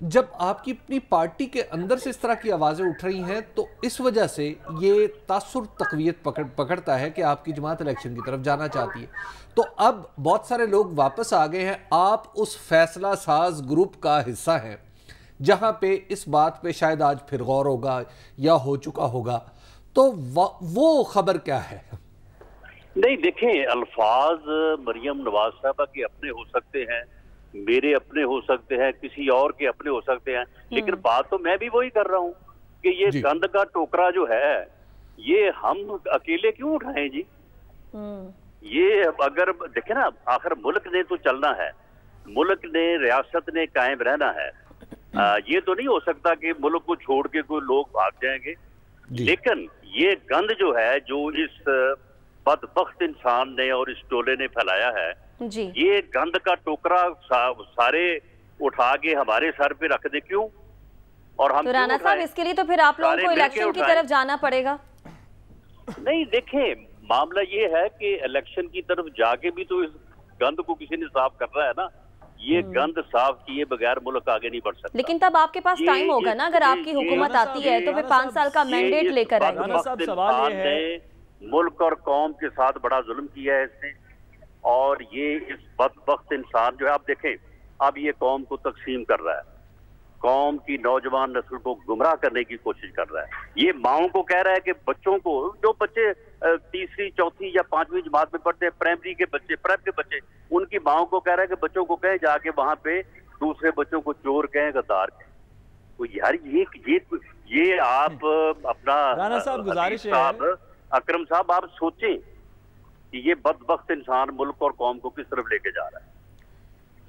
جب آپ کی اپنی پارٹی کے اندر سے اس طرح کی آوازیں اٹھ رہی ہیں تو اس وجہ سے یہ تاثر تقویت پکڑتا ہے کہ آپ کی جماعت الیکشن کی طرف جانا چاہتی ہے. تو اب بہت سارے لوگ واپس آ گئے ہیں. آپ اس فیصلہ ساز گروپ کا حصہ ہیں جہاں پہ اس بات پہ شاید آج پھر غور ہوگا یا ہو چکا ہوگا. تو وہ خبر کیا ہے؟ نہیں دیکھیں، الفاظ مریم نواز صاحبہ کے اپنے ہو سکتے ہیں، میرے اپنے ہو سکتے ہیں، کسی اور کے اپنے ہو سکتے ہیں، لیکن بات تو میں بھی وہی کر رہا ہوں کہ یہ گند کا ٹوکرا جو ہے یہ ہم اکیلے کیوں اٹھائیں جی؟ یہ اگر دیکھیں نا، آخر ملک نے تو چلنا ہے، ملک نے، ریاست نے قائم رہنا ہے. یہ تو نہیں ہو سکتا کہ ملک کو چھوڑ کے کوئی لوگ بھاگ جائیں گے. لیکن یہ گند جو ہے، جو اس بدبخت انسان نے اور اس ٹولے نے پھیلایا ہے، یہ گند کا ٹوکرا سارے اٹھا کے ہمارے سر پہ رکھ دے کیوں؟ اور ہم رانا صاحب اس کے لیے تو پھر آپ لوگوں کو الیکشن کی طرف جانا پڑے گا. نہیں دیکھیں، معاملہ یہ ہے کہ الیکشن کی طرف جا کے بھی تو اس گند کو کسی نے صاف کرنا ہے نا. یہ گند صاف کیے بغیر ملک آگے نہیں بڑھ سکتا. لیکن تب آپ کے پاس ٹائم ہوگا نا، اگر آپ کی حکومت آتی ہے تو پھر 5 سال کا مینڈیٹ لے کر آئیں گے. ملک اور قوم کے ساتھ بڑا ظلم کیا ہے اس نے، اور یہ اس بدبخت انسان جو ہے، آپ دیکھیں اب یہ قوم کو تقسیم کر رہا ہے، قوم کی نوجوان نسل کو گمراہ کرنے کی کوشش کر رہا ہے. یہ ماؤں کو کہہ رہا ہے کہ بچوں کو، جو بچے تیسری چوتھی یا 5ویں جماعت میں پڑھتے ہیں، پرائمری کے بچے، پریپ کے بچے، ان کی ماؤں کو کہہ رہا ہے کہ بچوں کو کہیں جا کے وہاں پہ دوسرے بچوں کو چور کہیں، غدار کہیں. تو یار یہ آپ اپنا رانا صاحب گزارش ہے، اکرم صاحب آپ سوچیں کہ یہ بدبخت انسان ملک اور قوم کو کس طرف لے کے جا رہا ہے.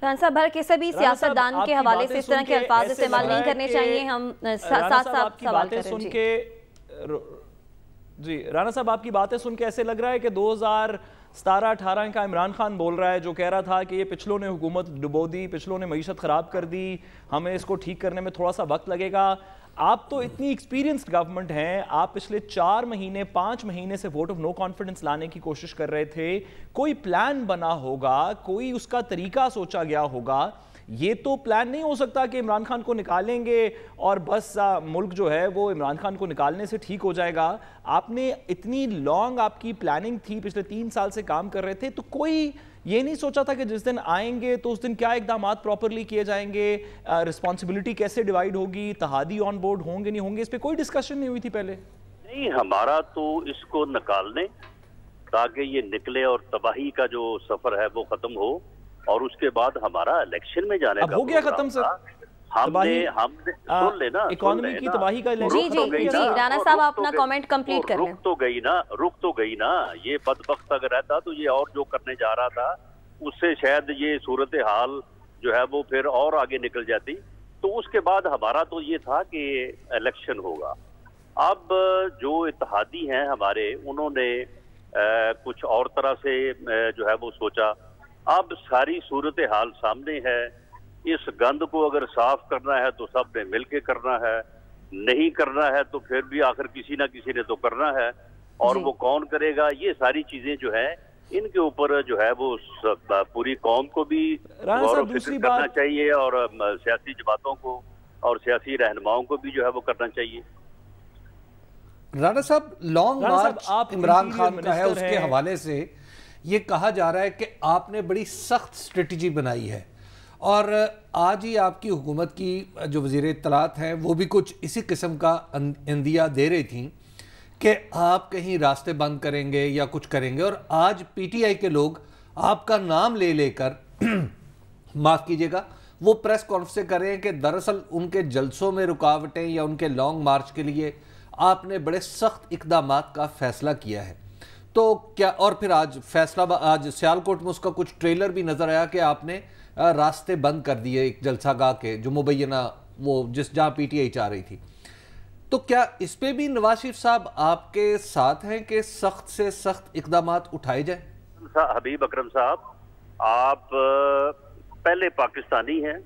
رانا صاحب ہر کسی بھی سیاستدان کے حوالے سے اس طرح کے الفاظ استعمال نہیں کرنے چاہیے. ہم ساتھ ساتھ سوال کریں. جی رانا صاحب، آپ کی باتیں سن کے ایسے لگ رہا ہے کہ 2017-18 کا عمران خان بول رہا ہے، جو کہہ رہا تھا کہ یہ پچھلوں نے حکومت ڈبو دی، پچھلوں نے معیشت خراب کر دی، ہمیں اس کو ٹھیک کرنے میں تھوڑا سا وقت لگے گا. آپ تو اتنی ایکسپیرینسڈ گورنمنٹ ہیں، آپ پچھلے 4 مہینے 5 مہینے سے ووٹ آف نو کانفیڈنس لانے کی کوشش کر رہے تھے. کوئی پلان بنا ہوگا، کوئی اس کا طریقہ سوچا گیا ہوگا. یہ تو پلان نہیں ہو سکتا کہ عمران خان کو نکالیں گے اور بس ملک جو ہے وہ عمران خان کو نکالنے سے ٹھیک ہو جائے گا. آپ نے اتنی لانگ آپ کی پلاننگ تھی، پچھلے 3 سال سے کام کر رہے تھے، تو کوئی یہ نہیں سوچا تھا کہ جس دن آئیں گے تو اس دن کیا اقدامات پراپرلی کیے جائیں گے، رسپانسبلٹی کیسے ڈیوائیڈ ہوگی، اتحادی آن بورڈ ہوں گے نہیں ہوں گے، اس پہ کوئی ڈسکشن نہیں ہوئی تھی پہلے؟ نہیں، ہمارا تو اس کو نکالنے تاکہ یہ نکلے اور تباہی کا جو سفر ہے وہ ختم ہو، اور اس کے بعد ہمارا الیکشن میں جانے کا ہو گیا ختم سر. ہم نے سن لینا اکانومی کی تباہی کا جی رانا صاحب آپ اپنا کامنٹ کمپلیٹ کر لیں. رک تو گئی نا. یہ بدبخت اگر رہتا تو یہ اور جو کرنے جا رہا تھا اس سے شاید یہ صورتحال جو ہے وہ پھر اور آگے نکل جاتی. تو اس کے بعد ہمارا تو یہ تھا کہ الیکشن ہوگا. اب جو اتحادی ہیں ہمارے، انہوں نے کچھ اور طرح سے جو ہے وہ سوچا. اب ساری صورتحال سامنے ہے. اس گند کو اگر صاف کرنا ہے تو سب نے مل کے کرنا ہے، نہیں کرنا ہے تو پھر بھی آخر کسی نہ کسی نے تو کرنا ہے، اور وہ کون کرے گا. یہ ساری چیزیں جو ہیں ان کے اوپر جو ہے وہ پوری قوم کو بھی غور و فکر کرنا چاہیے، اور سیاسی جماعتوں کو اور سیاسی رہنماؤں کو بھی جو ہے وہ کرنا چاہیے. رانا صاحب، لانگ مارچ عمران خان کا ہے، اس کے حوالے سے یہ کہا جا رہا ہے کہ آپ نے بڑی سخت اسٹریٹجی بنائی ہے، اور آج ہی آپ کی حکومت کی جو وزیر اطلاعات ہیں وہ بھی کچھ اسی قسم کا اندیا دے رہی تھیں کہ آپ کہیں راستے بند کریں گے یا کچھ کریں گے. اور آج پی ٹی آئی کے لوگ آپ کا نام لے لے کر معاف کیجیے گا، وہ پریس کانفرنس کر رہے ہیں کہ دراصل ان کے جلسوں میں رکاوٹیں یا ان کے لانگ مارچ کے لیے آپ نے بڑے سخت اقدامات کا فیصلہ کیا ہے. تو کیا، اور پھر آج سیالکوٹ میں اس کا کچھ ٹریلر بھی نظر آیا کہ آپ نے راستے بند کر دیے ایک جلسہ گاہ کے، جو مبینہ وہ جہاں پی ٹی آئی چاہ رہی تھی. تو کیا اس پہ بھی نواز شریف صاحب آپ کے ساتھ ہیں کہ سخت سے سخت اقدامات اٹھائے جائیں؟ حبیب اکرم صاحب، آپ پہلے پاکستانی ہیں،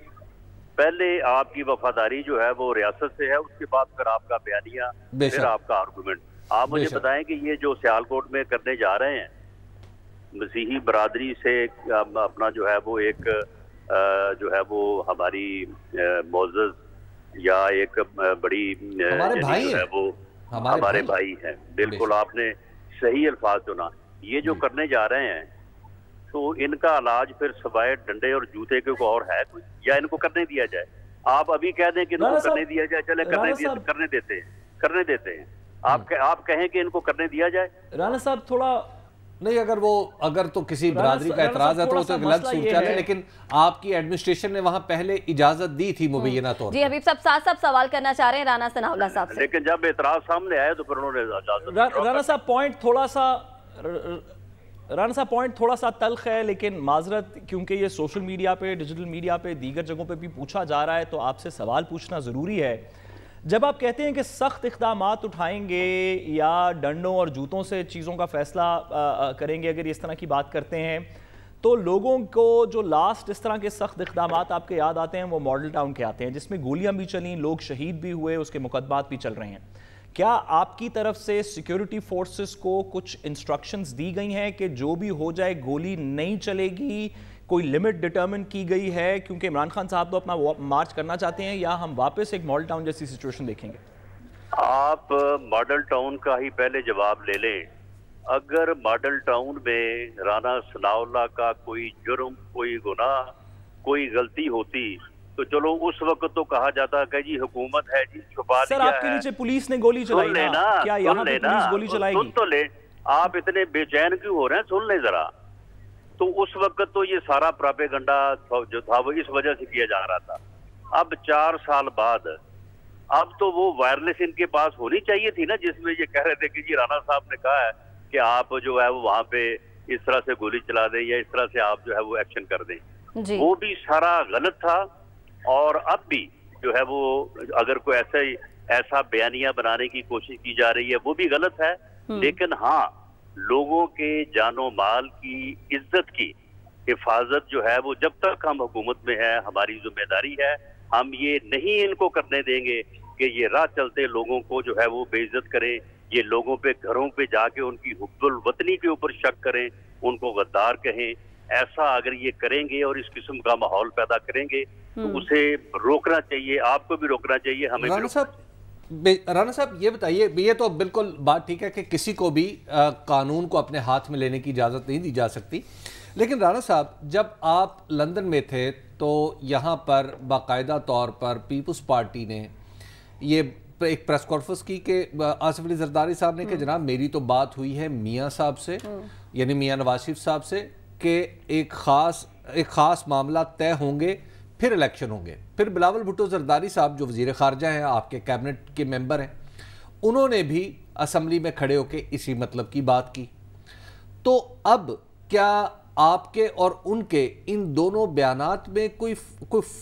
پہلے آپ کی وفاداری جو ہے وہ ریاست سے ہے، اس کے بعد پھر آپ کا بیانیہ، پھر آپ کا آرگومنٹ. آپ مجھے بتائیں کہ یہ جو سیالکوٹ میں کرنے جا رہے ہیں، مسیحی برادری سے اپنا جو ہے وہ ایک جو ہے وہ ہماری معزز یا ایک بڑی ہمارے بھائی جو ہے وہ ہمارے بھائی ہیں. بالکل آپ نے صحیح الفاظ چنا. یہ جو کرنے جا رہے ہیں تو ان کا علاج پھر سوائے ڈنڈے اور جوتے کے کوئی اور ہے کوئی, یا ان کو کرنے دیا جائے؟ آپ ابھی کہہ دیں کہ ان کو کرنے دیا جائے, چلے کرنے دیتے ہیں. آپ کہیں کہ ان کو کرنے دیا جائے. رانا صاحب تھوڑا نہیں, اگر تو کسی برادری کا اعتراض ہے تو اسے غلط صورت چلے, لیکن آپ کی ایڈمنسٹریشن نے وہاں پہلے اجازت دی تھی مبینہ طور پر. جی حبیب صاحب ساتھ سوال کرنا چاہ رہے ہیں رانا ثناء اللہ صاحب سے, لیکن جب اعتراض سامنے آئے تو پھر انہوں نے اجازت. رانا صاحب پوائنٹ تھوڑا سا تلخ ہے, لیکن معذرت کیونکہ یہ سوشل میڈیا پہ, ڈیجیٹل میڈیا پہ, دیگر جگہوں پہ بھی پوچھا جا رہا ہے تو آپ سے سوال پوچھنا ضروری ہے. جب آپ کہتے ہیں کہ سخت اقدامات اٹھائیں گے یا ڈنڈوں اور جوتوں سے چیزوں کا فیصلہ کریں گے, اگر اس طرح کی بات کرتے ہیں تو لوگوں کو جو لاسٹ اس طرح کے سخت اقدامات آپ کے یاد آتے ہیں وہ ماڈل ٹاؤن کے آتے ہیں, جس میں گولیاں بھی چلیں, لوگ شہید بھی ہوئے, اس کے مقدمات بھی چل رہے ہیں. کیا آپ کی طرف سے سیکیورٹی فورسز کو کچھ انسٹرکشنز دی گئی ہیں کہ جو بھی ہو جائے گولی نہیں چلے گی, کوئی لمٹ ڈٹرمن کی گئی ہے؟ کیونکہ عمران خان صاحب تو اپنا مارچ کرنا چاہتے ہیں, یا ہم واپس ایک ماڈل ٹاؤن جیسی سچویشن دیکھیں گے؟ آپ ماڈل ٹاؤن کا ہی پہلے جواب لے لیں. اگر ماڈل ٹاؤن میں رانا ثناء اللہ کا کوئی جرم, کوئی گناہ, کوئی غلطی ہوتی تو چلو اس وقت تو کہا جاتا کہ جی حکومت ہے جی چھپا دیا ہے. سر آپ کے نیچے پولیس نے گولی چلائی نا, کیا یہاں پہ پولیس گولی چلائے گی؟ سن تو لیں, آپ اتنے بے چین کیوں ہو رہے ہیں, سن لیں ذرا. تو اس وقت تو یہ سارا پراپیگنڈا جو تھا وہ اس وجہ سے کیا جا رہا تھا. اب 4 سال بعد اب تو وہ وائرلیس ان کے پاس ہونی چاہیے تھی نا, جس میں یہ کہہ رہے تھے کہ جی رانا صاحب نے کہا ہے کہ آپ جو ہے وہ وہاں پہ اس طرح سے گولی چلا دیں یا اس طرح سے آپ جو ہے وہ ایکشن کر دیں. وہ بھی سارا غلط تھا. اور اب بھی جو ہے وہ اگر کوئی ایسا بیانیہ بنانے کی کوشش کی جا رہی ہے وہ بھی غلط ہے. لیکن ہاں, لوگوں کے جان و مال کی عزت کی حفاظت جو ہے وہ جب تک ہم حکومت میں ہے ہماری ذمہ داری ہے. ہم یہ نہیں ان کو کرنے دیں گے کہ یہ راہ چلتے لوگوں کو جو ہے وہ بے عزت کریں, یہ لوگوں پہ گھروں پہ جا کے ان کی حب الوطنی کے اوپر شک کریں, ان کو غدار کہیں. ایسا اگر یہ کریں گے اور اس قسم کا ماحول پیدا کریں گے تو اسے روکنا چاہیے, آپ کو بھی روکنا چاہیے, ہمیں بھی. رانا صاحب یہ بتائیے, یہ تو بالکل بات ٹھیک ہے کہ کسی کو بھی قانون کو اپنے ہاتھ میں لینے کی اجازت نہیں دی جا سکتی, لیکن رانا صاحب جب آپ لندن میں تھے تو یہاں پر باقاعدہ طور پر پیپلز پارٹی نے یہ ایک پریس کانفرنس کی کہ آصف علی زرداری صاحب نے کہ جناب میری تو بات ہوئی ہے میاں صاحب سے, یعنی میاں نواز شریف صاحب سے, کہ ایک خاص معاملہ طے ہوں گے, پھر الیکشن ہوں گے. پھر بلاول بھٹو زرداری صاحب جو وزیر خارجہ ہیں, آپ کے کیبنٹ کے ممبر ہیں, انہوں نے بھی اسمبلی میں کھڑے ہو کے اسی مطلب کی بات کی. تو اب کیا آپ کے اور ان کے ان دونوں بیانات میں کوئی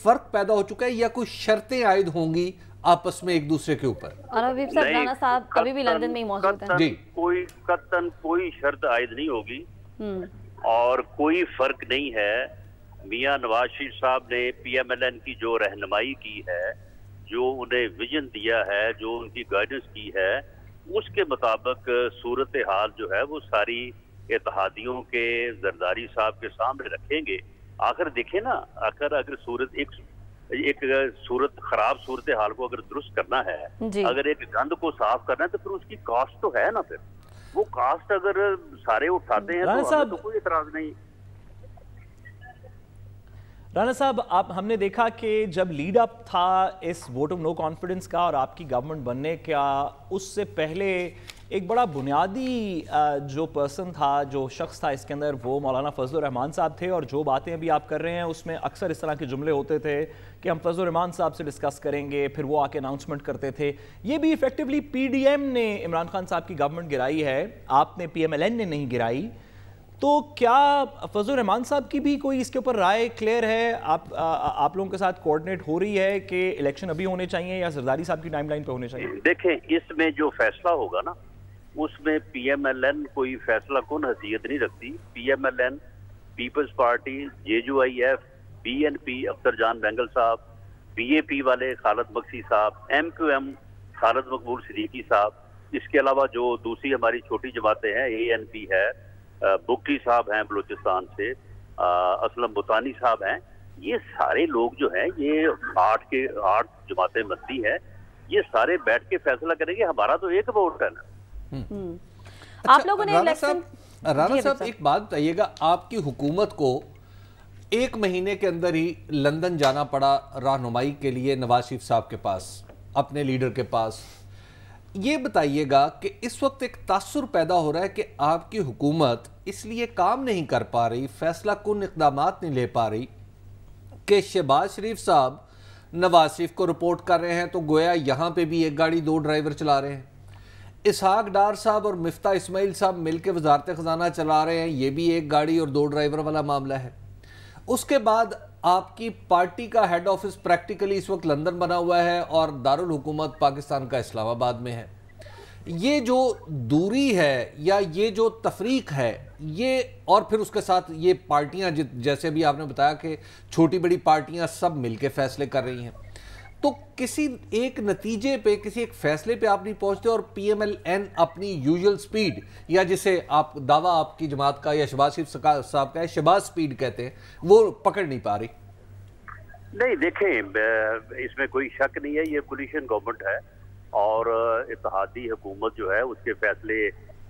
فرق پیدا ہو چکا ہے, یا کوئی شرطیں عائد ہوں گی آپس میں ایک دوسرے کے اوپر؟ اور حبیب صاحب رانا صاحب ابھی بھی لندن میں ہی موجود ہیں. جی, کوئی شرط عائد نہیں ہوگی اور کوئی فرق نہیں ہے. میاں نواز شریف صاحب نے پی ایم ایل این کی جو رہنمائی کی ہے, جو انہیں ویژن دیا ہے, جو ان کی گائیڈنس کی ہے, اس کے مطابق صورتحال جو ہے وہ ساری اتحادیوں کے زرداری صاحب کے سامنے رکھیں گے. آخر دیکھیں نا, اگر ایک خراب صورتحال کو اگر درست کرنا ہے, اگر ایک گند کو صاف کرنا ہے تو پھر اس کی کاسٹ تو ہے نا. پھر وہ کاسٹ اگر سارے اٹھاتے ہیں تو ہمیں تو کوئی اعتراض نہیں. رانا صاحب ہم نے دیکھا کہ جب لیڈ اپ تھا اس ووٹ آف نو کانفیڈنس کا اور آپ کی گورنمنٹ بننے کا, اس سے پہلے ایک بڑا بنیادی جو پرسن تھا, جو شخص تھا اس کے اندر, وہ مولانا فضل الرحمان صاحب تھے. اور جو باتیں ابھی آپ کر رہے ہیں اس میں اکثر اس طرح کے جملے ہوتے تھے کہ ہم فضل الرحمان صاحب سے ڈسکس کریں گے, پھر وہ آ کے اناؤنسمنٹ کرتے تھے. یہ بھی ایفیکٹولی پی ڈی ایم نے عمران خان صاحب کی گورنمنٹ گرائی ہے, آپ نے پی ایم ایل این نے نہیں گرائی. تو کیا فضل الرحمان صاحب کی بھی کوئی اس کے اوپر رائے کلیئر ہے؟ آپ لوگوں کے ساتھ کوارڈینیٹ ہو رہی ہے کہ الیکشن ابھی ہونے چاہیے یا زرداری صاحب کی ٹائم لائن پہ ہونے چاہیے؟ دیکھیں, اس میں جو فیصلہ ہوگا نا, اس میں پی ایم ایل این کوئی فیصلہ کن حیثیت نہیں رکھتی. P M L N, People's Party, J U I F, B N P Akhtar Jan Mengal صاحب, پی اے پی والے خالد مکسی صاحب, M Q M Khalid Maqbool Siddiqui صاحب, اس کے علاوہ جو دوسری ہماری چھوٹی جماعتیں ہیں, اے این پی ہے, بکی صاحب ہیں بلوچستان سے, اسلم بطانی صاحب ہیں, یہ سارے لوگ جو ہیں، یہ 8 جماعتیں مندی ہیں، یہ سارے بیٹھ کے فیصلہ کریں گے. ہمارا تو ایک ووٹ ہے نا. آپ لوگوں نے رانا صاحب ایک بات بتائیے گا، آپ کی حکومت کو 1 مہینے کے اندر ہی لندن جانا پڑا رہنمائی کے لیے نواز شریف صاحب کے پاس، اپنے لیڈر کے پاس. یہ بتائیے گا کہ اس وقت ایک تاثر پیدا ہو رہا ہے کہ آپ کی حکومت اس لیے کام نہیں کر پا رہی، فیصلہ کن اقدامات نہیں لے پا رہی کہ شہباز شریف صاحب نواز شریف کو رپورٹ کر رہے ہیں تو گویا یہاں پہ بھی ایک گاڑی 2 ڈرائیور چلا رہے ہیں. اسحاق ڈار صاحب اور مفتاح اسماعیل صاحب مل کے وزارت خزانہ چلا رہے ہیں، یہ بھی ایک گاڑی اور 2 ڈرائیور والا معاملہ ہے. اس کے بعد آپ کی پارٹی کا ہیڈ آفس پریکٹیکلی اس وقت لندن بنا ہوا ہے اور دارالحکومت پاکستان کا اسلام آباد میں ہے. یہ جو دوری ہے یا یہ جو تفریق ہے، یہ اور پھر اس کے ساتھ یہ پارٹیاں جیسے بھی آپ نے بتایا کہ چھوٹی بڑی پارٹیاں سب مل کے فیصلے کر رہی ہیں، تو کسی ایک نتیجے پہ، کسی ایک فیصلے پہ آپ نہیں پہنچتے اور پی ایم ایل این اپنی یوزول سپیڈ، یا جسے آپ دعویٰ آپ کی جماعت کا یا شہباز شریف صاحب کا ہے شہباز سپیڈ کہتے ہیں، وہ پکڑ نہیں پا رہی. نہیں دیکھیں، اس میں کوئی شک نہیں ہے، یہ کولیشن گورنمنٹ ہے اور اتحادی حکومت جو ہے اس کے فیصلے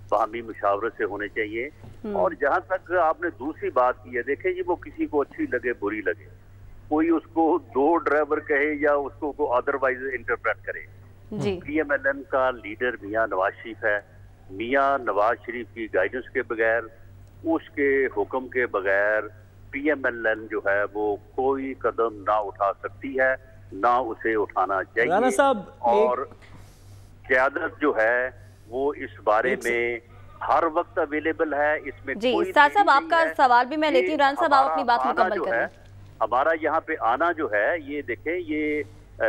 باہمی مشاورت سے ہونے چاہیے. اور جہاں تک آپ نے دوسری بات کی ہے، دیکھیں جی وہ کسی کو اچھی لگے بری لگے، کوئی اس کو 2 ڈرائیور کہے یا اس کو ادروائز انٹرپریٹ کرے. پی ایم ایل این کا لیڈر میاں نواز شریف ہے. میاں نواز شریف کی گائیڈنس کے بغیر، اس کے حکم کے بغیر پی ایم ایل این جو ہے وہ کوئی قدم نہ اٹھا سکتی ہے، نہ اسے اٹھانا چاہیے. اور قیادت جو ہے وہ اس بارے میں ہر وقت اویلیبل ہے. اس میں جی سار صاحب آپ کا سوال بھی میں لیتی ہوں. رانا صاحب آپ اپنی بات مکمل کریں. ہمارا یہاں پہ آنا جو ہے، یہ دیکھیں یہ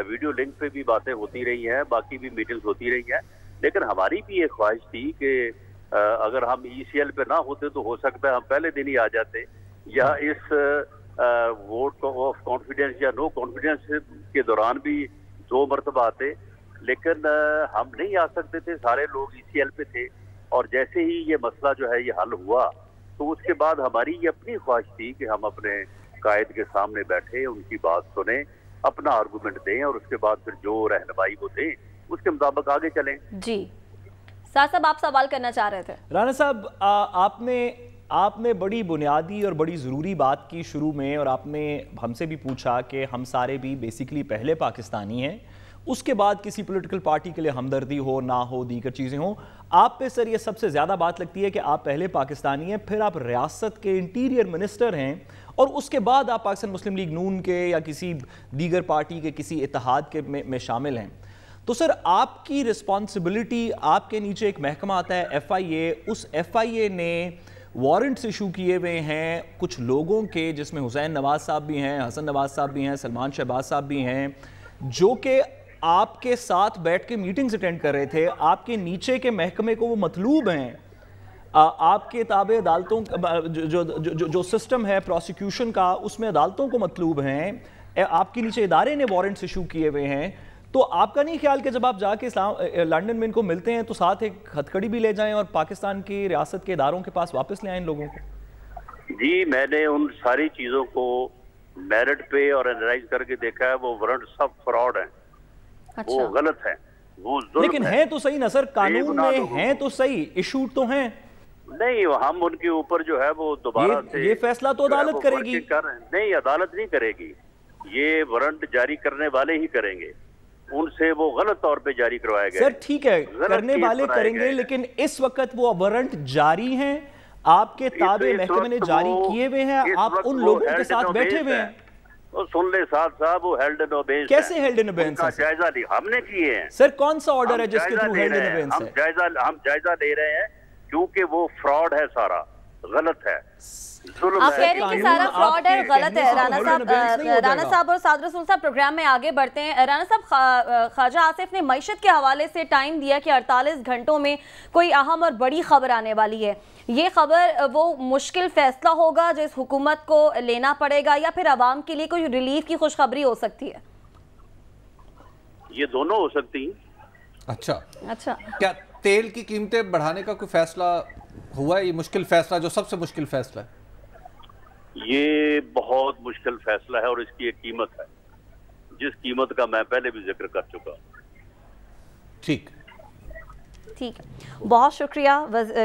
ویڈیو لنک پہ بھی باتیں ہوتی رہی ہیں، باقی بھی میٹنگز ہوتی رہی ہیں، لیکن ہماری بھی ایک خواہش تھی کہ اگر ہم ای سی ایل پہ نہ ہوتے تو ہو سکتا ہے ہم پہلے دن ہی آ جاتے، یا اس ووٹ آف کانفیڈنس یا نو کانفیڈنس کے دوران بھی 2 مرتبہ آتے، لیکن ہم نہیں آ سکتے تھے. سارے لوگ ای سی ایل پہ تھے اور جیسے ہی یہ مسئلہ جو ہے یہ حل ہوا تو اس کے بعد ہماری یہ اپنی خواہش تھی کہ ہم اپنے قائد کے سامنے بیٹھے، ان کی بات سنیں، اپنا آرگومنٹ دیں اور اس کے بعد پھر جو رہنمائی وہ دیں اس کے مطابق آگے چلیں. جی سار صاحب آپ سوال کرنا چاہ رہے تھے. رانا صاحب آپ نے بڑی بنیادی اور بڑی ضروری بات کی شروع میں، اور آپ نے ہم سے بھی پوچھا کہ ہم سارے بھی بیسیکلی پہلے پاکستانی ہیں، اس کے بعد کسی پولیٹیکل پارٹی کے لیے ہمدردی ہو نہ ہو، دیگر چیزیں ہوں. آپ پہ سر یہ سب سے زیادہ بات لگتی ہے کہ آپ پہلے پاکستانی ہیں، پھر آپ ریاست کے انٹیریئر منسٹر ہیں، اور اس کے بعد آپ پاکستان مسلم لیگ نون کے یا کسی دیگر پارٹی کے کسی اتحاد کے میں شامل ہیں. تو سر آپ کی رسپانسبلٹی، آپ کے نیچے ایک محکمہ آتا ہے ایف آئی اے، اس ایف آئی اے نے وارنٹس ایشو کیے ہوئے ہیں کچھ لوگوں کے، جس میں حسین نواز صاحب بھی ہیں، حسن نواز صاحب بھی ہیں، سلمان شہباز صاحب بھی ہیں، جو کہ آپ کے ساتھ بیٹھ کے میٹنگز اٹینڈ کر رہے تھے. آپ کے نیچے کے محکمے کو وہ مطلوب ہیں. آپ کے تابع عدالتوں جو سسٹم ہے پروسیکیوشن کا، اس میں عدالتوں کو مطلوب ہیں. آپ کے نیچے ادارے نے وارنٹس ایشو کیے ہوئے ہیں. تو آپ کا نہیں خیال کہ جب آپ جا کے لنڈن میں ان کو ملتے ہیں تو ساتھ ایک ہتھکڑی بھی لے جائیں اور پاکستان کی ریاست کے اداروں کے پاس واپس لے آئیں ان لوگوں کو؟ جی میں نے ان ساری چیزوں کو میرٹ پہ اور انالائز کر کے دیکھا ہے، وہ وارنٹ سب فراڈ ہیں. وہ غلط ہیں، وہ ظلم ہے. لیکن ہیں تو صحیح نا سر، قانون میں ہیں تو صحیح، ایشوڈ تو ہیں. نہیں، ہم ان کے اوپر جو ہے وہ دوبارہ سے یہ فیصلہ تو عدالت کرے گی. نہیں، عدالت نہیں کرے گی، یہ وارنٹ جاری کرنے والے ہی کریں گے. ان سے وہ غلط طور پہ جاری کروائے گئے. سر ٹھیک ہے، کرنے والے کریں گے، لیکن اس وقت وہ وارنٹ جاری ہیں، آپ کے تابع محکمے نے جاری کیے ہوئے ہیں، آپ ان لوگوں کے ساتھ بیٹھے ہوئے ہیں. سن لے ساتھ صاحب، وہ ہیلڈ ان ابینس. کیسے ہیلڈ ان ابینس ہے؟ جائزہ لی ہم نے کیے ہیں. سر کون سا آرڈر ہے جس کے تھرو ہیلڈ ان ابینس ہے؟ ہم جائزہ لے رہے ہیں کیونکہ وہ فراڈ ہے، سارا غلط ہے. آپ کہہ رہے ہیں کہ سارا فراڈ ہے، غلط ہے. رانا صاحب اور سعد رسول صاحب پروگرام میں آگے بڑھتے ہیں. رانا صاحب، خواجہ آصف نے معیشت کے حوالے سے ٹائم دیا کہ 48 گھنٹوں میں کوئی اہم اور بڑی خبر آنے والی ہے. یہ خبر وہ مشکل فیصلہ ہوگا جو اس حکومت کو لینا پڑے گا، یا پھر عوام کے لیے کوئی ریلیف کی خوشخبری ہو سکتی ہے؟ یہ دونوں ہو سکتی ہیں. اچھا، کیا تیل کی قیمتیں بڑھانے کا کوئی فیصلہ ہوا ہے؟ یہ مشکل فیصلہ، جو سب سے مشکل فیصلہ ہے، یہ بہت مشکل فیصلہ ہے اور اس کی ایک قیمت ہے جس قیمت کا میں پہلے بھی ذکر کر چکا ہوں. ٹھیک ٹھیک ہے، بہت شکریہ.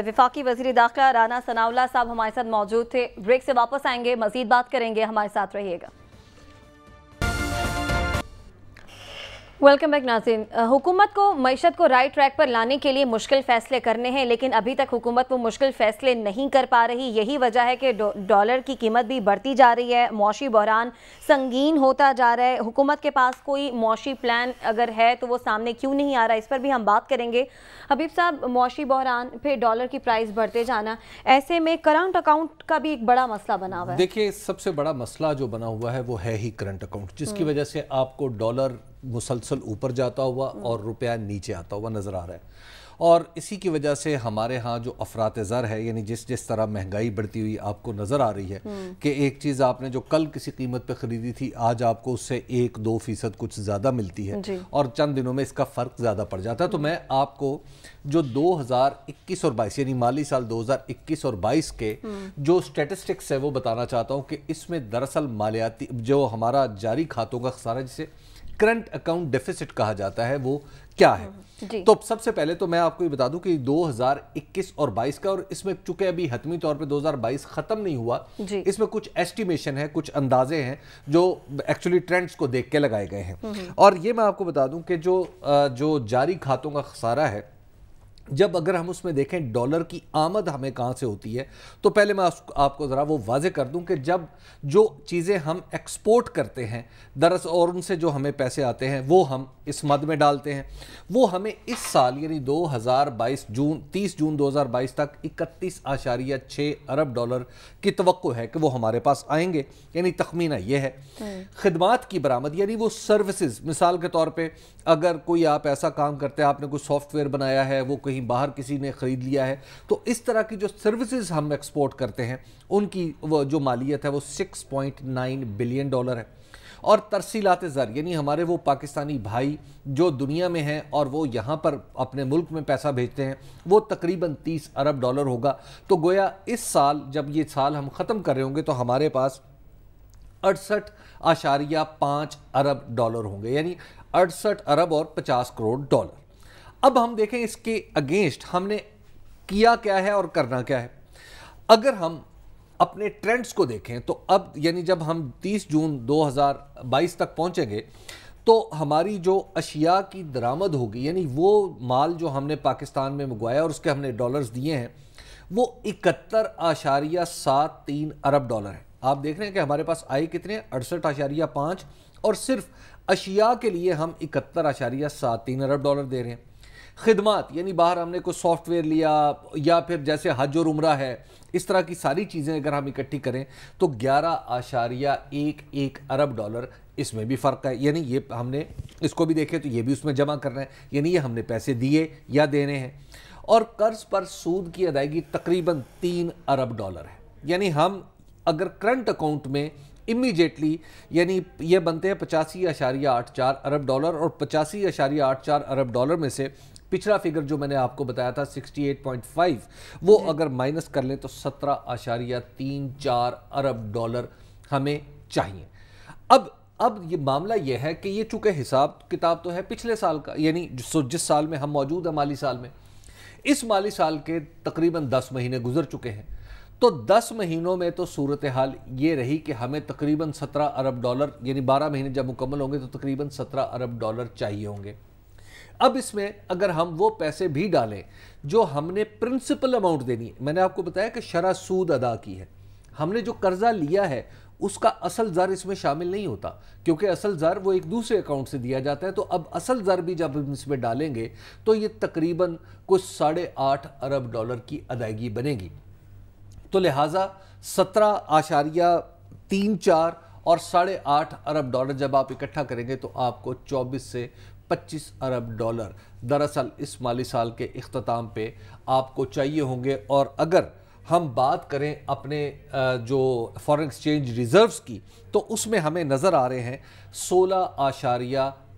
وفاقی وزیر داخلہ رانا ثناء اللہ صاحب ہمارے ساتھ موجود تھے. بریک سے واپس آئیں گے، مزید بات کریں گے، ہمارے ساتھ رہیے گا. ویلکم بیک ناظرین. حکومت کو معیشت کو رائٹ ٹریک پر لانے کے لیے مشکل فیصلے کرنے ہیں، لیکن ابھی تک حکومت وہ مشکل فیصلے نہیں کر پا رہی. یہی وجہ ہے کہ ڈالر کی قیمت بھی بڑھتی جا رہی ہے، معاشی بحران سنگین ہوتا جا رہا ہے. حکومت کے پاس کوئی معاشی پلان اگر ہے تو وہ سامنے کیوں نہیں آ رہا، اس پر بھی ہم بات کریں گے. حبیب صاحب، معاشی بحران پھر ڈالر کی پرائز بڑھتے جانا، ایسے میں کرنٹ اکاؤنٹ کا بھی ایک بڑا مسئلہ بنا ہوا ہے. دیکھیں، سب سے بڑا مسئلہ جو بنا ہوا ہے وہ ہے ہی کرنٹ اکاؤنٹ، جس کی وجہ سے آپ کو ڈالر مسلسل اوپر جاتا ہوا اور روپیہ نیچے آتا ہوا نظر آ رہا ہے. اور اسی کی وجہ سے ہمارے ہاں جو افراط زر ہے، یعنی جس طرح مہنگائی بڑھتی ہوئی آپ کو نظر آ رہی ہے کہ ایک چیز آپ نے جو کل کسی قیمت پہ خریدی تھی، آج آپ کو اس سے 1-2% کچھ زیادہ ملتی ہے اور چند دنوں میں اس کا فرق زیادہ پڑ جاتا ہے. تو میں آپ کو جو 2021 اور 22 یعنی مالی سال 2021 اور 22 کے جو سٹیٹسٹکس ہے وہ بتانا چاہتا ہوں کہ اس میں دراصل مالیاتی جو ہمارا جاری کھاتوں کا خسارہ جسے کرنٹ اکاؤنٹ ڈیفیسٹ کہا جاتا ہے وہ کیا ہے. تو سب سے پہلے تو میں آپ کو یہ بتا دوں کہ 2021 اور 22 کا، اور اس میں چونکہ ابھی حتمی طور پہ 2022 ختم نہیں ہوا، اس میں کچھ ایسٹیمیشن ہے، کچھ اندازے ہیں جو ایکچولی ٹرینڈز کو دیکھ کے لگائے گئے ہیں. اور یہ میں آپ کو بتا دوں کہ جو جاری کھاتوں کا خسارہ ہے، جب اگر ہم اس میں دیکھیں ڈالر کی آمد ہمیں کہاں سے ہوتی ہے، تو پہلے میں آپ کو ذرا وہ واضح کر دوں کہ جب جو چیزیں ہم ایکسپورٹ کرتے ہیں دراصل اور ان سے جو ہمیں پیسے آتے ہیں وہ ہم اس مد میں ڈالتے ہیں، وہ ہمیں اس سال یعنی 30 جون 2022 تک 31.6 ارب ڈالر کی توقع ہے کہ وہ ہمارے پاس آئیں گے. یعنی تخمینہ یہ ہے. خدمات کی برآمد یعنی وہ سروسز، مثال کے طور پہ اگر کوئی آپ ایسا کام کرتے ہیں، آپ نے کوئی سافٹ ویئر بنایا ہے، وہ کہیں باہر کسی نے خرید لیا ہے، تو اس طرح کی جو سروسز ہم ایکسپورٹ کرتے ہیں ان کی وہ جو مالیت ہے وہ 6.9 بلین ڈالر ہے. اور ترسیلات زر یعنی ہمارے وہ پاکستانی بھائی جو دنیا میں ہیں اور وہ یہاں پر اپنے ملک میں پیسہ بھیجتے ہیں، وہ تقریباً 30 ارب ڈالر ہوگا. تو گویا اس سال جب یہ سال ہم ختم کر رہے ہوں گے تو ہمارے پاس 68.5 ارب ڈالر ہوں گے، یعنی 68 ارب اور 50 کروڑ ڈالر. اب ہم دیکھیں اس کے اگینسٹ ہم نے کیا کیا ہے اور کرنا کیا ہے. اگر ہم اپنے ٹرینڈز کو دیکھیں تو اب یعنی جب ہم 30 جون 2022 تک پہنچیں گے تو ہماری جو اشیاء کی درآمد ہوگی، یعنی وہ مال جو ہم نے پاکستان میں منگوایا اور اس کے ہم نے ڈالرز دیے ہیں، وہ 71.73 ارب ڈالر ہیں. آپ دیکھ رہے ہیں کہ ہمارے پاس آئے کتنے ہیں، 68.5، اور صرف اشیاء کے لیے ہم 71.73 ارب ڈالر دے رہے ہیں. خدمات یعنی باہر ہم نے کوئی سافٹ ویئر لیا یا پھر جیسے حج اور عمرہ ہے، اس طرح کی ساری چیزیں اگر ہم اکٹھی کریں تو 11.11 ارب ڈالر اس میں بھی فرق ہے. یعنی یہ ہم نے اس کو بھی دیکھے تو یہ بھی اس میں جمع کرنا ہے، یعنی یہ ہم نے پیسے دیے یا دینے ہیں. اور قرض پر سود کی ادائیگی تقریباً 3 ارب ڈالر ہے. یعنی ہم اگر کرنٹ اکاؤنٹ میں امیجیٹلی یعنی یہ بنتے ہیں 85.84 ارب ڈالر، اور 85.84 ارب ڈالر میں سے پچھلا فگر جو میں نے آپ کو بتایا تھا 68.5، وہ اگر مائنس کر لیں تو 17.34 ارب ڈالر ہمیں چاہیے. اب یہ معاملہ یہ ہے کہ یہ چونکہ حساب کتاب تو ہے پچھلے سال کا، یعنی جس سال میں ہم موجود ہیں مالی سال میں، اس مالی سال کے تقریباً 10 مہینے گزر چکے ہیں. تو 10 مہینوں میں تو صورتحال یہ رہی کہ ہمیں تقریباً 17 ارب ڈالر، یعنی 12 مہینے جب مکمل ہوں گے تو تقریباً 17 ارب ڈالر چاہیے ہوں گے. اب اس میں اگر ہم وہ پیسے بھی ڈالیں جو ہم نے پرنسپل اماؤنٹ دینی ہے، میں نے آپ کو بتایا کہ شرح سود ادا کی ہے، ہم نے جو قرضہ لیا ہے اس کا اصل زر اس میں شامل نہیں ہوتا، کیونکہ اصل زر وہ ایک دوسرے اکاؤنٹ سے دیا جاتا ہے. تو اب اصل زر بھی جب ہم اس میں ڈالیں گے تو یہ تقریباً کچھ 8.5 ارب ڈالر کی ادائیگی بنے گی. تو لہٰذا 17.34 اور 8.5 ارب ڈالر جب آپ اکٹھا کریں گے تو آپ کو 24 سے 25 ارب ڈالر دراصل اس مالی سال کے اختتام پہ آپ کو چاہیے ہوں گے. اور اگر ہم بات کریں اپنے جو فارن ایکسچینج ریزروز کی تو اس میں ہمیں نظر آ رہے ہیں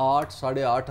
8-8.5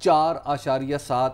4.7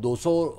200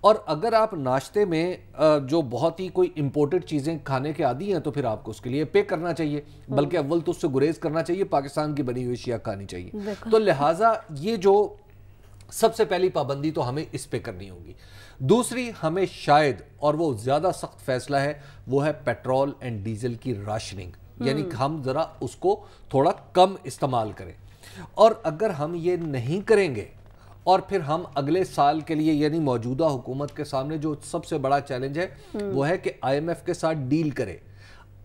اور اگر آپ ناشتے میں جو بہت ہی کوئی امپورٹڈ چیزیں کھانے کے عادی ہیں تو پھر آپ کو اس کے لیے پے کرنا چاہیے، بلکہ اول تو اس سے گریز کرنا چاہیے، پاکستان کی بنی ہوئی اشیاء کھانی چاہیے. تو لہٰذا یہ جو سب سے پہلی پابندی تو ہمیں اس پہ کرنی ہوگی. دوسری ہمیں شاید، اور وہ زیادہ سخت فیصلہ ہے، وہ ہے پیٹرول اینڈ ڈیزل کی راشننگ. یعنی ہم ذرا اس کو تھوڑا کم استعمال کریں. اور اگر ہم یہ نہیں کریں گے اور پھر ہم اگلے سال کے لیے، یعنی موجودہ حکومت کے سامنے جو سب سے بڑا چیلنج ہے وہ ہے کہ IMF کے ساتھ ڈیل کرے.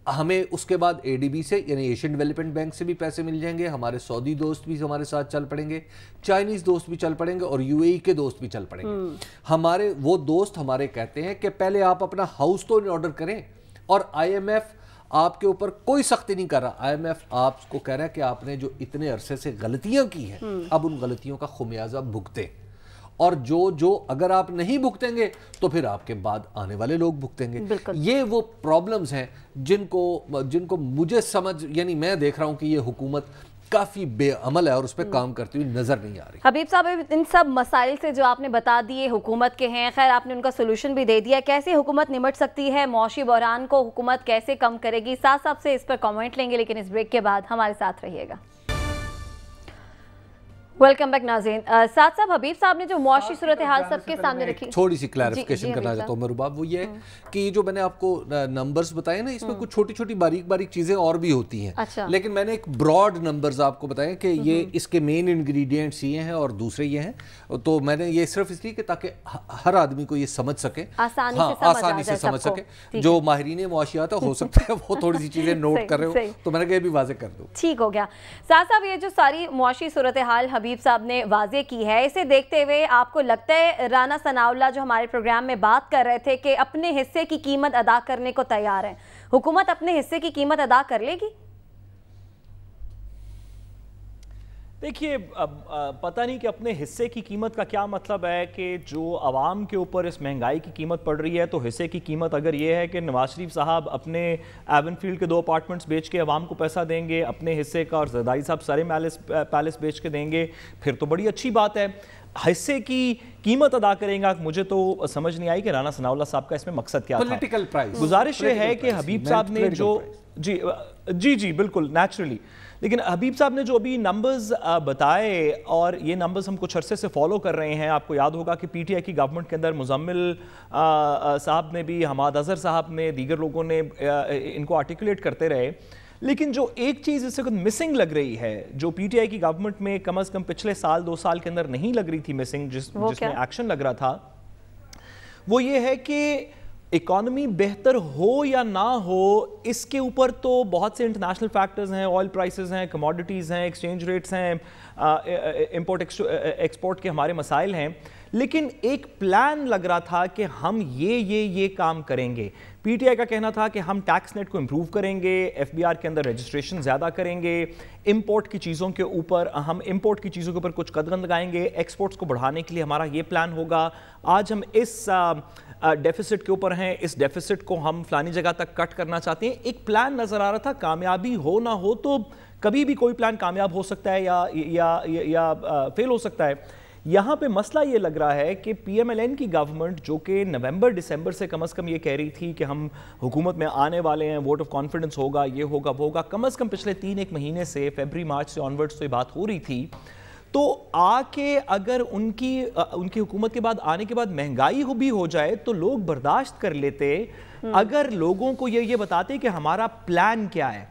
ہمیں اس کے بعد ADB سے یعنی ایشین ڈیولپمنٹ بینک سے بھی پیسے مل جائیں گے، ہمارے سعودی دوست بھی ہمارے ساتھ چل پڑیں گے، چائنیز دوست بھی چل پڑیں گے، اور UAE کے دوست بھی چل پڑیں گے. ہمارے وہ دوست ہمارے کہتے ہیں کہ پہلے آپ اپنا ہاؤس تو آرڈر کریں. اور IMF آپ کے اوپر کوئی سختی نہیں کر رہا. IMF آپ کو کہہ رہا ہے کہ آپ نے جو اتنے عرصے سے غلطیاں کی ہیں اب ان غلطیوں کا خمیازہ بھگتیں، اور جو اگر آپ نہیں بھگتیں گے تو پھر آپ کے بعد آنے والے لوگ بھگتیں گے. یہ وہ پرابلمز ہیں جن کو مجھے سمجھ، یعنی میں دیکھ رہا ہوں کہ یہ حکومت کافی بے عمل ہے اور اس پہ کام کرتی ہوئی نظر نہیں آ رہی. حبیب صاحب، ان سب مسائل سے جو آپ نے بتا دیے حکومت کے ہیں، خیر آپ نے ان کا سولوشن بھی دے دیا، کیسے حکومت نمٹ سکتی ہے، معاشی بحران کو حکومت کیسے کم کرے گی، ساتھ ساتھ سے اس پر کامنٹ لیں گے، لیکن اس بریک کے بعد ہمارے ساتھ رہیے گا. ویلکم بیک ناظرین. ساتھ صاحب، حبیب صاحب نے جو معاشی صورتحال سب کے سامنے رکھی، تھوڑی سی کلیریفیکیشن کرنا چاہتا ہوں میں رباب. وہ یہ ہے کہ یہ جو میں نے آپ کو نمبرز بتائے نا، اس میں کچھ چھوٹی چھوٹی باریک باریک چیزیں اور بھی ہوتی ہیں، لیکن میں نے ایک براڈ نمبرز آپ کو بتائے کہ یہ اس کے مین انگریڈینٹس یہ ہیں اور دوسرے یہ ہیں. تو میں نے یہ صرف اس لیے کہ تاکہ ہر آدمی کو یہ سمجھ سکے، آسانی سے سمجھ سکے. جو ماہرین معاشیات ہو سکتا ہے وہ تھوڑی سی چیزیں نوٹ کر رہے ہو، تو میں نے کہا یہ بھی واضح کر دوں. ٹھیک ہو گیا. ساتھ صاحب، یہ جو ساری معاشی صورتحال حبیب صاحب نے واضح کی ہے، اسے دیکھتے ہوئے آپ کو لگتا ہے رانا ثناء اللہ جو ہمارے پروگرام میں بات کر رہے تھے کہ اپنے حصے کی قیمت ادا کرنے کو تیار ہیں، حکومت اپنے حصے کی قیمت ادا کر لے گی؟ دیکھیے، پتہ نہیں کہ اپنے حصے کی قیمت کا کیا مطلب ہے، کہ جو عوام کے اوپر اس مہنگائی کی قیمت پڑ رہی ہے تو حصے کی قیمت اگر یہ ہے کہ نواز شریف صاحب اپنے ایون فیلڈ کے 2 اپارٹمنٹس بیچ کے عوام کو پیسہ دیں گے اپنے حصے کا، اور زرداری صاحب سارے پیلس بیچ کے دیں گے، پھر تو بڑی اچھی بات ہے. حصے کی قیمت ادا کریں گا، مجھے تو سمجھ نہیں آئی کہ رانا ثناء اللہ صاحب کا اس میں مقصد کیا تھا. گزارش یہ ہے کہ حبیب صاحب نے جو جی بالکل نیچرلی، لیکن حبیب صاحب نے جو ابھی نمبرز بتائے، اور یہ نمبرز ہم کچھ عرصے سے فالو کر رہے ہیں. آپ کو یاد ہوگا کہ PTI کی گورنمنٹ کے اندر مزمل صاحب نے بھی، حماد اظہر صاحب نے، دیگر لوگوں نے ان کو آرٹیکولیٹ کرتے رہے. لیکن جو ایک چیز اس وقت مسنگ لگ رہی ہے، جو PTI کی گورنمنٹ میں کم از کم پچھلے 2 سال کے اندر نہیں لگ رہی تھی مسنگ، جس میں ایکشن لگ رہا تھا، وہ یہ ہے کہ اکانومی بہتر ہو یا نہ ہو، اس کے اوپر تو بہت سے انٹرنیشنل فیکٹرز ہیں، آئل پرائسز ہیں، کموڈیٹیز ہیں، ایکسچینج ریٹس ہیں، امپورٹ ایکسپورٹ کے ہمارے مسائل ہیں. لیکن ایک پلان لگ رہا تھا کہ ہم یہ کام کریں گے. PTI کا کہنا تھا کہ ہم ٹیکس نیٹ کو امپروو کریں گے، FBR کے اندر رجسٹریشن زیادہ کریں گے، امپورٹ کی چیزوں کے اوپر کچھ قدم لگائیں گے، ایکسپورٹس کو بڑھانے کے لیے ہمارا یہ پلان ہوگا. آج ہم اس ڈیفیسٹ کے اوپر ہیں، اس ڈیفیسٹ کو ہم فلانی جگہ تک کٹ کرنا چاہتے ہیں. ایک پلان نظر آ رہا تھا. کامیابی ہو نہ ہو تو کبھی بھی کوئی پلان کامیاب ہو سکتا ہے یا فیل ہو سکتا ہے. یہاں پہ مسئلہ یہ لگ رہا ہے کہ PMLN کی گورنمنٹ، جو کہ نومبر دسمبر سے کم از کم یہ کہہ رہی تھی کہ ہم حکومت میں آنے والے ہیں، ووٹ آف کانفیڈنس ہوگا، یہ ہوگا وہ ہوگا، کم از کم پچھلے 3-1 مہینے سے، فیبری مارچ سے آنورڈز تو یہ بات ہو رہی تھی. تو آ کے اگر ان کی حکومت کے بعد آنے کے بعد مہنگائی بھی ہو جائے تو لوگ برداشت کر لیتے، اگر لوگوں کو یہ بتاتے کہ ہمارا پلان کیا ہے.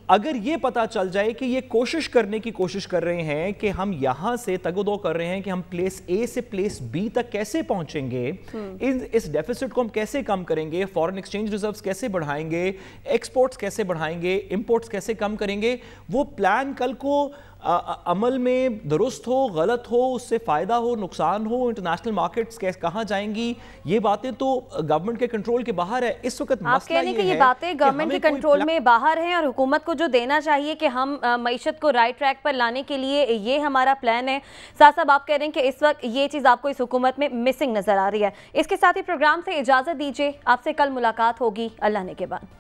اگر یہ پتا چل جائے کہ یہ کوشش کرنے کی کوشش کر رہے ہیں کہ ہم یہاں سے تگ و دو کر رہے ہیں کہ ہم پلیس A سے پلیس B تک کیسے پہنچیں گے، اس ڈیفیسٹ کو ہم کیسے کم کریں گے، فورن ایکسچینج ریزروز کیسے بڑھائیں گے، ایکسپورٹس کیسے بڑھائیں گے، امپورٹس کیسے کم کریں گے، وہ پلان کل کو عمل میں درست ہو، غلط ہو، اس سے فائدہ ہو، نقصان ہو، انٹرنیشنل مارکیٹس کہاں جائیں گی، یہ باتیں تو گورنمنٹ کے کنٹرول کے باہر ہے. اس وقت مسئلہ یہ ہے کہ یہ باتیں گورنمنٹ کے کنٹرول میں باہر ہیں، اور حکومت کو جو دینا چاہیے کہ ہم معیشت کو رائٹ ٹریک پر لانے کے لیے یہ ہمارا پلان ہے. ساتھ صاحب، آپ کہہ رہے ہیں کہ اس وقت یہ چیز آپ کو اس حکومت میں مسنگ نظر آ رہی ہے. اس کے ساتھ ہی پروگرام سے اجازت دیجیے، آپ سے کل ملاقات ہوگی اللہ نے کے بعد.